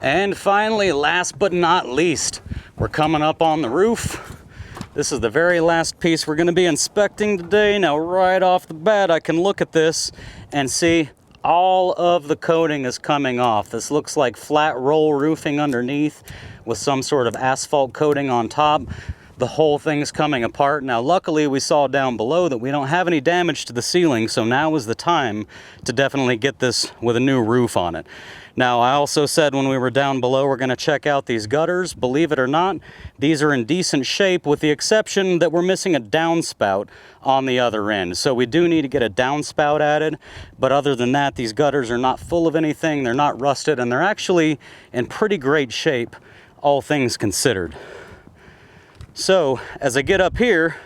And finally, last but not least, we're coming up on the roof. This is the very last piece we're going to be inspecting today. Now, right off the bat, I can look at this and see all of the coating is coming off. This looks like flat roll roofing underneath with some sort of asphalt coating on top. The whole thing's coming apart. Now, luckily, we saw down below that we don't have any damage to the ceiling, so now is the time to definitely get this with a new roof on it. Now, I also said when we were down below, we're going to check out these gutters. Believe it or not, these are in decent shape, with the exception that we're missing a downspout on the other end. So we do need to get a downspout added, but other than that, these gutters are not full of anything, they're not rusted, and they're actually in pretty great shape, all things considered. So, as I get up here,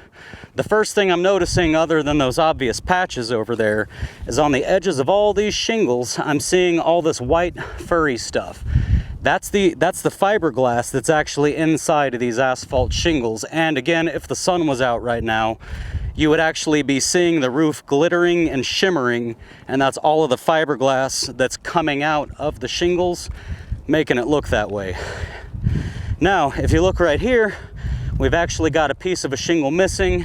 the first thing I'm noticing, other than those obvious patches over there, is on the edges of all these shingles, I'm seeing all this white furry stuff. That's the fiberglass that's actually inside of these asphalt shingles. And again, if the sun was out right now, you would actually be seeing the roof glittering and shimmering, and that's all of the fiberglass that's coming out of the shingles, making it look that way. Now, if you look right here, we've actually got a piece of a shingle missing.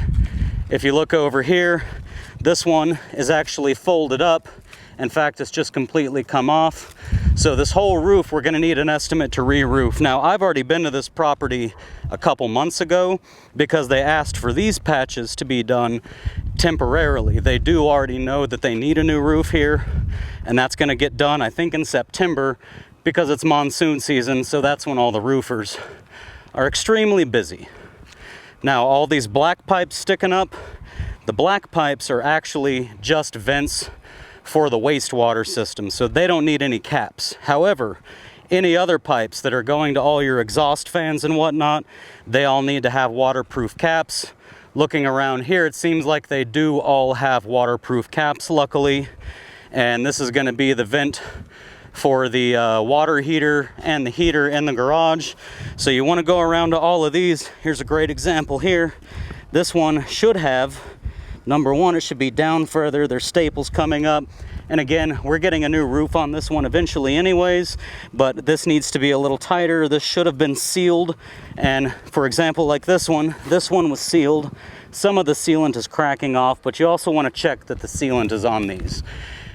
If you look over here, this one is actually folded up. In fact, it's just completely come off. So this whole roof, we're gonna need an estimate to re-roof. Now, I've already been to this property a couple months ago because they asked for these patches to be done temporarily. They do already know that they need a new roof here, and that's gonna get done, I think, in September because it's monsoon season, so that's when all the roofers are extremely busy. Now, all these black pipes sticking up, the black pipes are actually just vents for the wastewater system, so they don't need any caps. However, any other pipes that are going to all your exhaust fans and whatnot, they all need to have waterproof caps. Looking around here, it seems like they do all have waterproof caps, luckily. And this is going to be the vent for the water heater and the heater in the garage. So you want to go around to all of these. Here's a great example here. This one should have, number one, it should be down further. There's staples coming up. And again, we're getting a new roof on this one eventually anyways, but this needs to be a little tighter. This should have been sealed. And for example, like this one was sealed. Some of the sealant is cracking off, but you also want to check that the sealant is on these.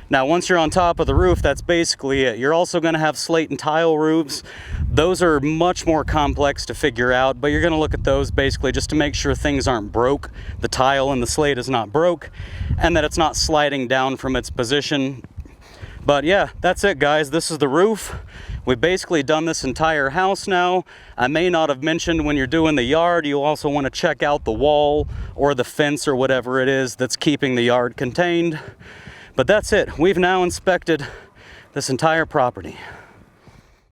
Now, once you're on top of the roof, that's basically it. You're also going to have slate and tile roofs. Those are much more complex to figure out, but you're going to look at those basically just to make sure things aren't broke. The tile and the slate is not broke, and that it's not sliding down from its position. But yeah, that's it, guys. This is the roof. We've basically done this entire house now. I may not have mentioned when you're doing the yard, you also want to check out the wall or the fence or whatever it is that's keeping the yard contained. But that's it. We've now inspected this entire property.